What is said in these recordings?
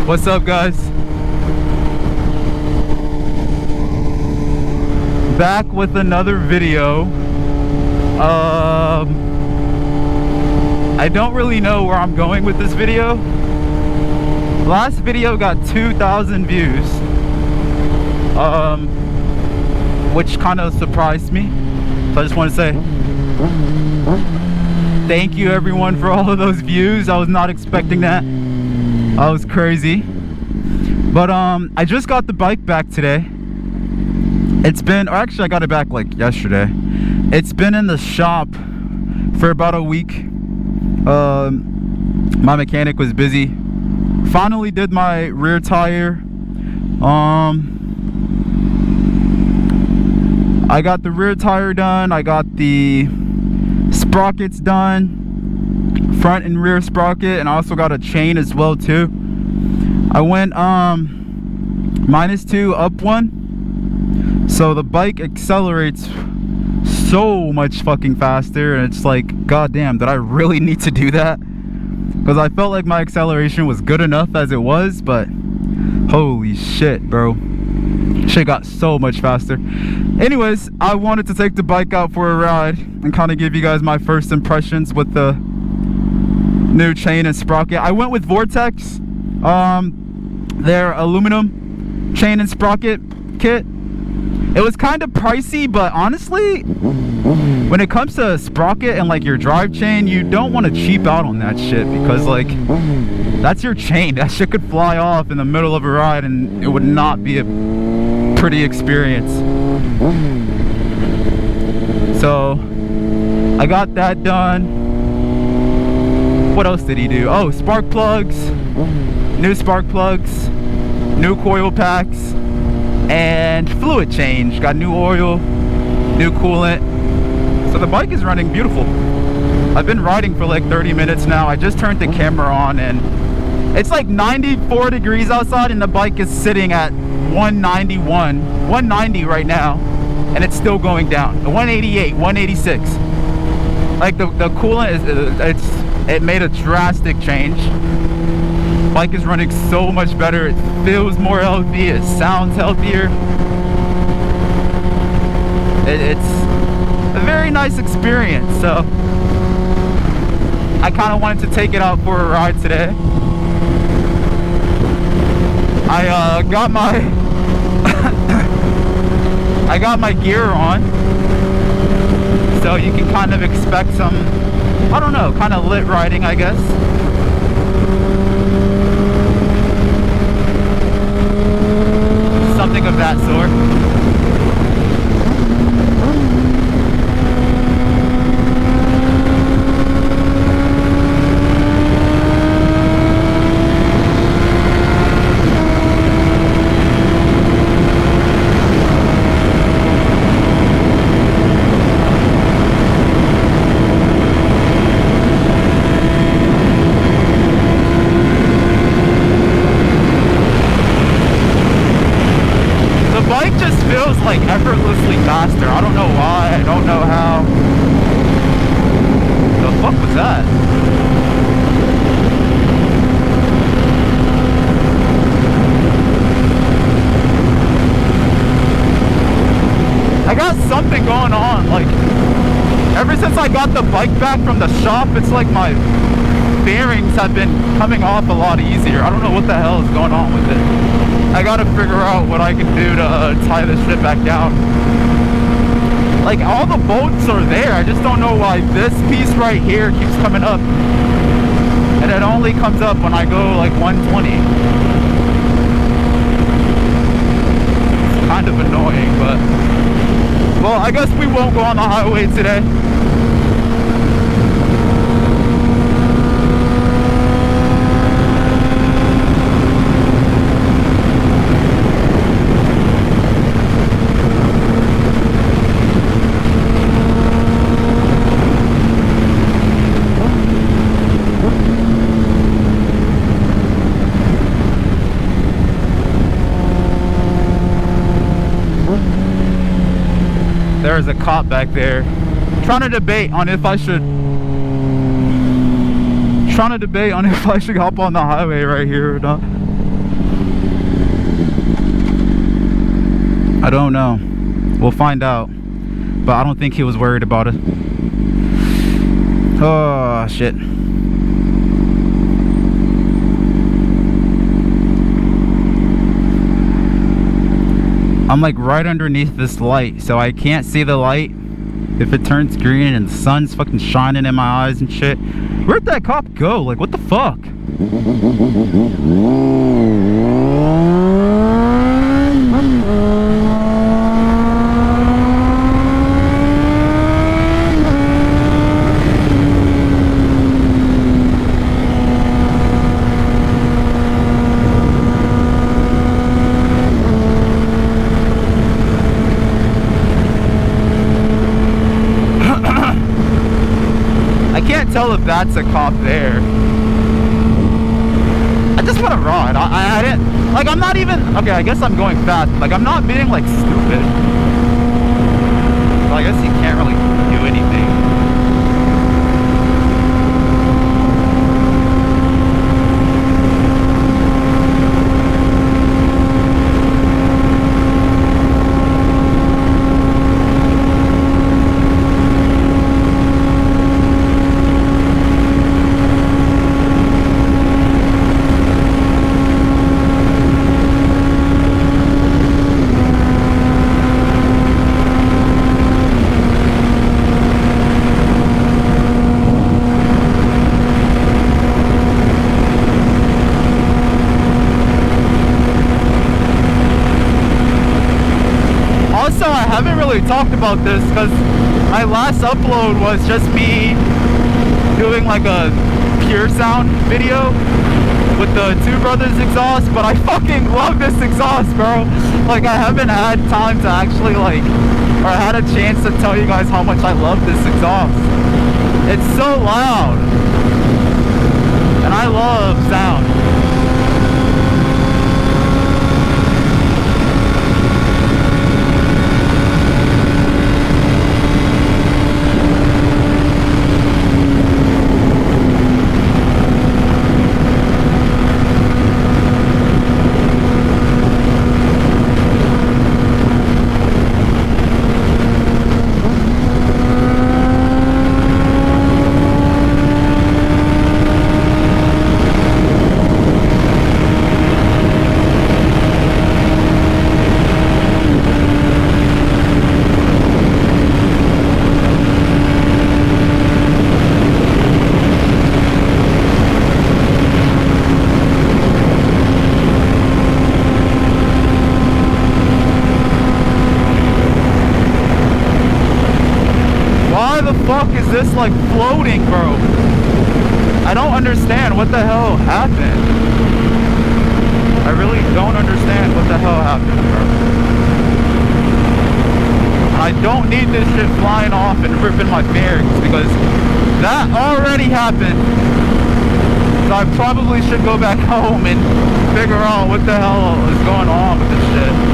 What's up, guys? Back with another video. I don't really know where I'm going with this video. Last video got 2,000 views, which kind of surprised me. So I just want to say thank you everyone for all of those views. I was not expecting that. I was crazy. But I just got the bike back today. It's been, or actually I got it back like yesterday. It's been in the shop for about a week. My mechanic was busy. Finally did my rear tire. I got the rear tire done. I got the sprockets done, front and rear sprocket, and I also got a chain as well too. I went -2 up 1, so the bike accelerates so much fucking faster, and it's like, goddamn, did I really need to do that? Because I felt like my acceleration was good enough as it was, but holy shit, bro, shit got so much faster. Anyways, I wanted to take the bike out for a ride and kind of give you guys my first impressions with the new chain and sprocket. I went with Vortex, their aluminum chain and sprocket kit. It was kind of pricey, but honestly, when it comes to sprocket and like your drive chain, you don't want to cheap out on that shit, because like, that's your chain. That shit could fly off in the middle of a ride and it would not be a pretty experience. So I got that done. What else did he do? Oh, spark plugs, new spark plugs, new coil packs, and fluid change. Got new oil, new coolant. So the bike is running beautiful. I've been riding for like 30 minutes now. I just turned the camera on and it's like 94 degrees outside and the bike is sitting at 190 right now, and it's still going down. 188, 186. Like the coolant is, it made a drastic change. Bike is running so much better. It feels more healthy. It sounds healthier. It's a very nice experience. So I kind of wanted to take it out for a ride today. I got my I got my gear on, so you can kind of expect some, I don't know, kind of lit riding, I guess. Something of that sort. Feels like effortlessly faster. I don't know why. I don't know how. The fuck was that? I got something going on. Like, ever since I got the bike back from the shop, it's like my bearings have been coming off a lot easier. I don't know what the hell is going on with it. I gotta figure out what I can do to tie this shit back down. Like, all the bolts are there. I just don't know why this piece right here keeps coming up. And it only comes up when I go like 120. It's kind of annoying, but... well, I guess we won't go on the highway today. There's a cop back there trying to debate on if I should hop on the highway right here or not. I don't know. We'll find out. But I don't think he was worried about it. Oh, shit. I'm like right underneath this light, so I can't see the light if it turns green and the sun's fucking shining in my eyes and shit. Where'd that cop go? Like, what the fuck? Tell if that's a cop there. I just want to ride. I didn't, like, I'm not even, okay, I guess I'm going fast. Like, I'm not being like stupid. So I guess you can't really do anything. I haven't really talked about this because my last upload was just me doing like a pure sound video with the Two Brothers exhaust, but I fucking love this exhaust, bro. Like, I haven't had time to actually like, or I had a chance to tell you guys how much I love this exhaust. It's so loud and I love sound. Is this like floating, bro? I don't understand what the hell happened. I really don't understand what the hell happened, bro. I don't need this shit flying off and ripping my bearings because that already happened. So I probably should go back home and figure out what the hell is going on with this shit.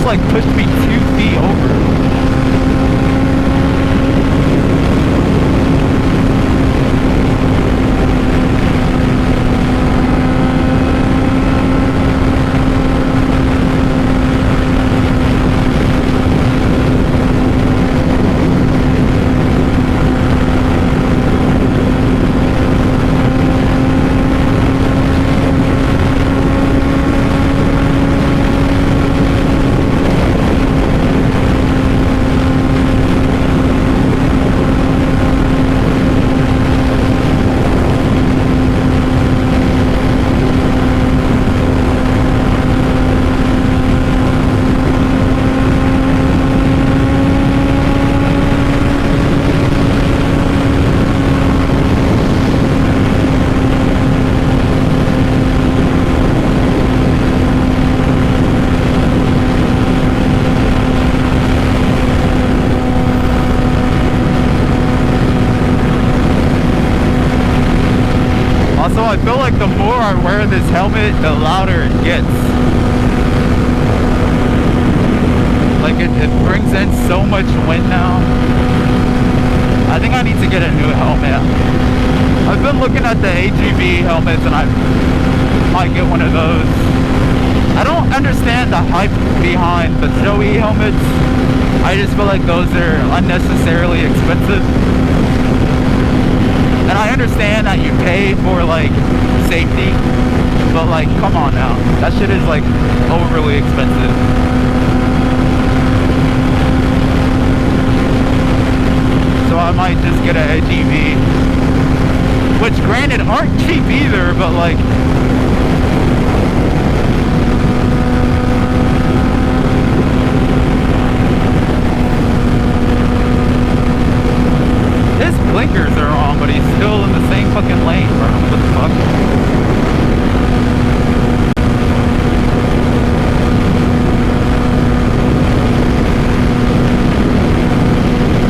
Like pushed me 2 feet over. I wear this helmet, the louder it gets. Like it brings in so much wind now. I think I need to get a new helmet. I've been looking at the AGV helmets and I might get one of those. I don't understand the hype behind the Joey helmets. I just feel like those are unnecessarily expensive. And I understand that you pay for like safety, but like come on now. That shit is like overly expensive. So I might just get an AGV, which granted aren't cheap either, but like his blinkers are on, but he's still in the same fucking lane, bro. What the fuck?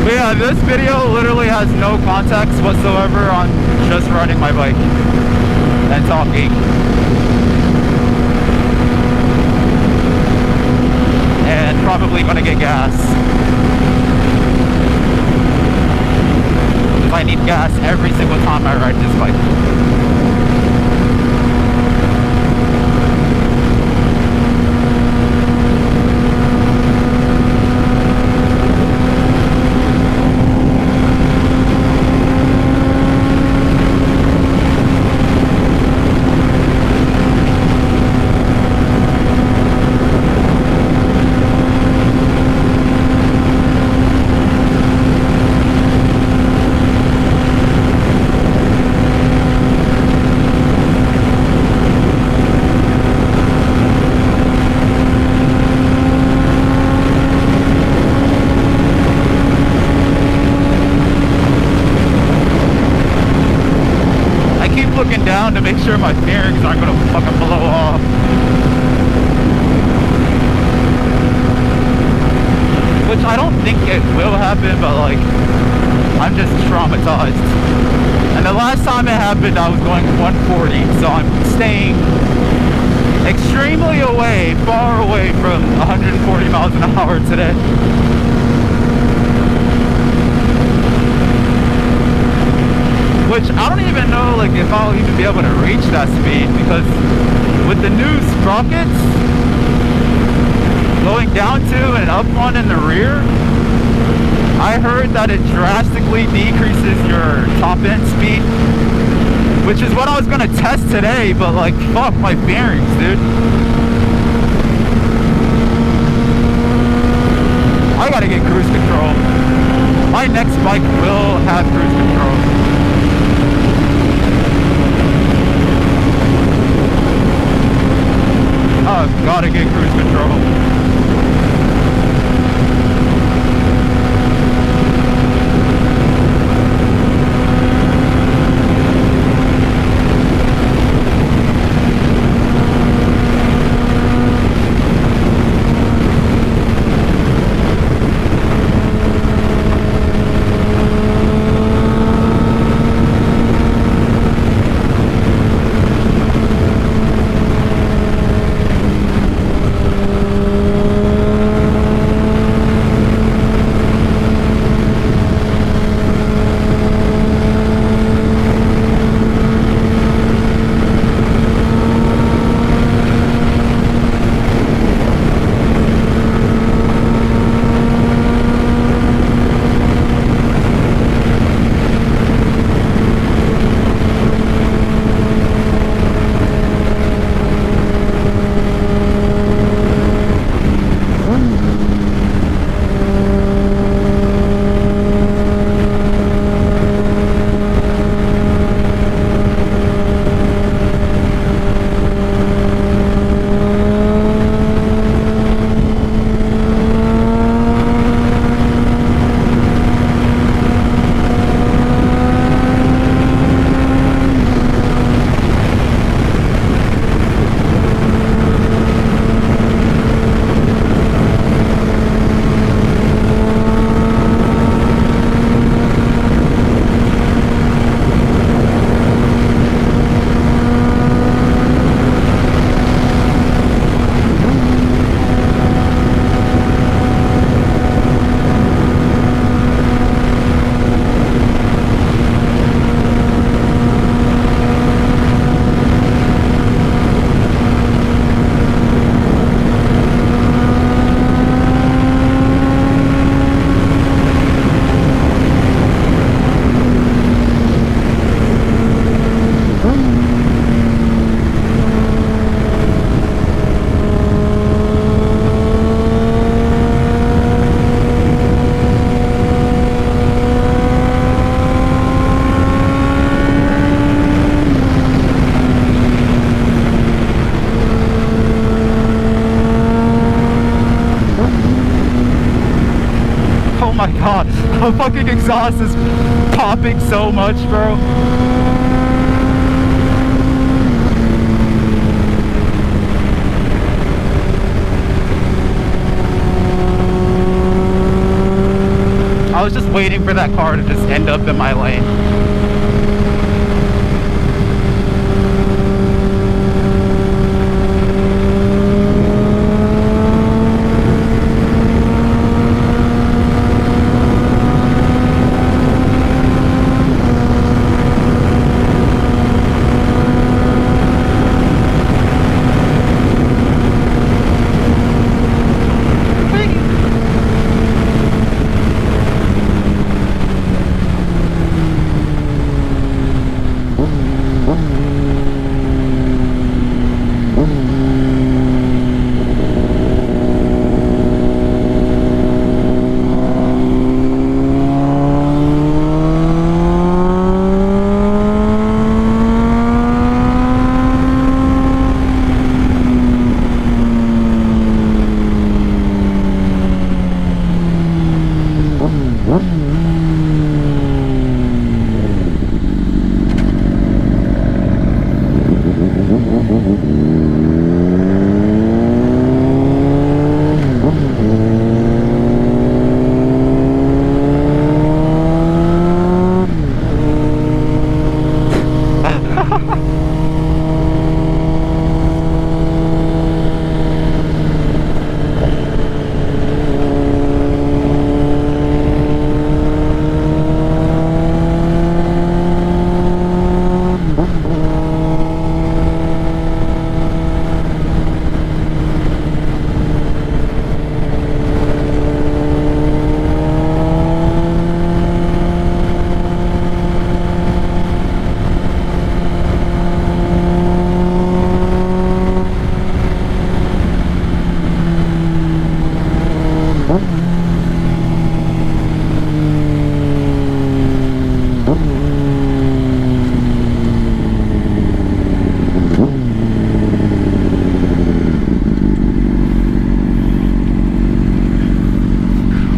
But yeah, this video literally has no context whatsoever on just riding my bike and talking. And probably gonna get gas. Because I need gas every single time I ride this bike. Looking down to make sure my bearings aren't gonna fucking blow off. Which I don't think it will happen, but like I'm just traumatized. And the last time it happened I was going 140, so I'm staying extremely away, far away from 140 miles an hour today. Which I don't even know like if I'll even be able to reach that speed, because with the new sprockets going down two and up one in the rear, I heard that it drastically decreases your top end speed, which is what I was gonna test today, but like fuck my bearings, dude. I gotta get cruise control. My next bike will have cruise control. I've gotta get cruise control. my god, the fucking exhaust is popping so much, bro. I was just waiting for that car to just end up in my lane.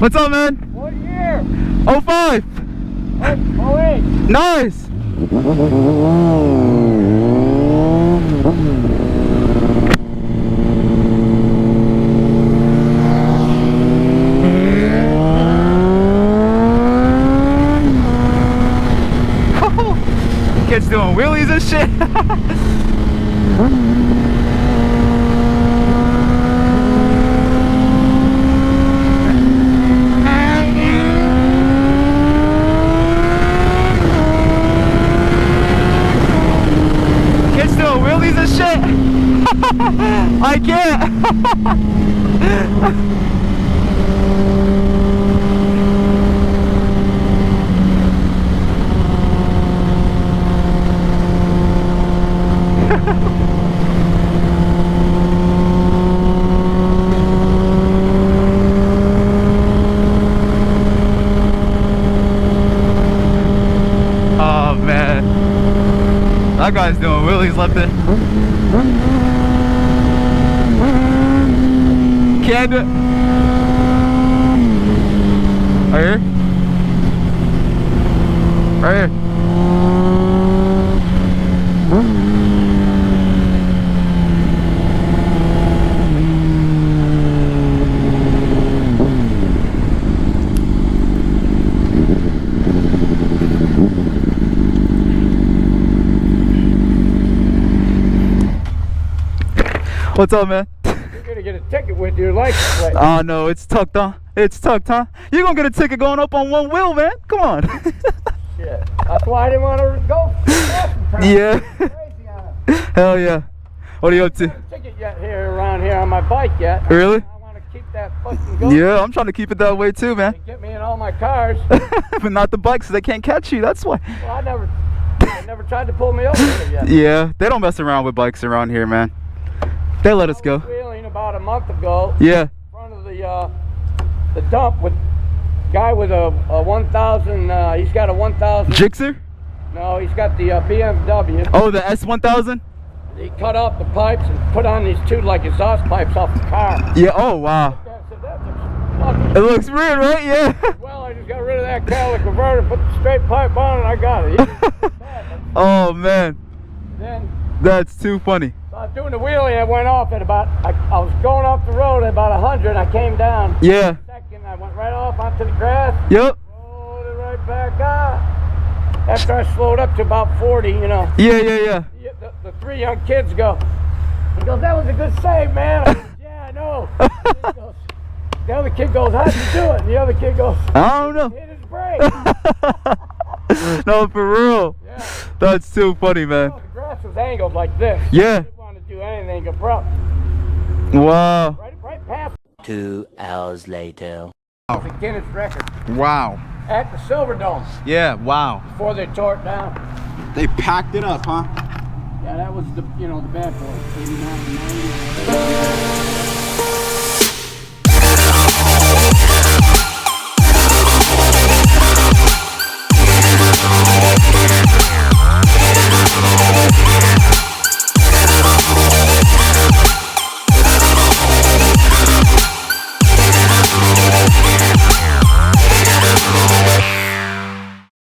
What's up, man? What year? 05. Oh, 08. Nice. Kids doing wheelies and shit. Wheelies and shit. I can't. Oh man. That guy's doing wheelies left it. Can't do it. Right here. Right here. What's up, man? You're gonna get a ticket with your license plate. Oh no, it's tucked, huh? It's tucked, huh? You're gonna get a ticket going up on one wheel, man. Come on. Yeah, that's why I didn't want to go. Yeah. Hell yeah. What are you up to? I haven't got a ticket yet here around here on my bike yet. Really? I want to keep that fucking going. Yeah, I'm trying to keep it that way too, man. And get me in all my cars. But not the bikes, 'cause they can't catch you. That's why. Well, I never tried to pull me over here yet. Yeah, they don't mess around with bikes around here, man. They let us I go. was wheeling about a month ago. Yeah. In front of the dump with guy with a 1000. He's got a 1000. Gixxer? No, he's got the BMW. Oh, the S1000? He cut off the pipes and put on these two like exhaust pipes off the car. Yeah. Oh wow. I said, that's It looks weird, right? Yeah. Well, I just got rid of that catalytic converter, put the straight pipe on, and I got it. Oh man, Then that's too funny. so I was doing the wheelie, and I went off at about, I was going off the road at about 100, and I came down. Yeah. Second, I went right off onto the grass. Yep. Rolled it right back up. After I slowed up to about 40, you know. Yeah. The three young kids go, he goes, that was a good save, man. I said, yeah, I know. The other kid goes, how'd you do it? And the other kid goes, I don't know. hit his brake. No, for real. Yeah. That's too funny, man. The grass was angled like this. Yeah. I didn't want to do anything abrupt. Wow. Right past. 2 hours later. It's a Guinness record Wow. at the Silver Dome Yeah, wow. before they tore it down. They packed it up, huh? Yeah, that was the, you know, the bad boy. 89, 90.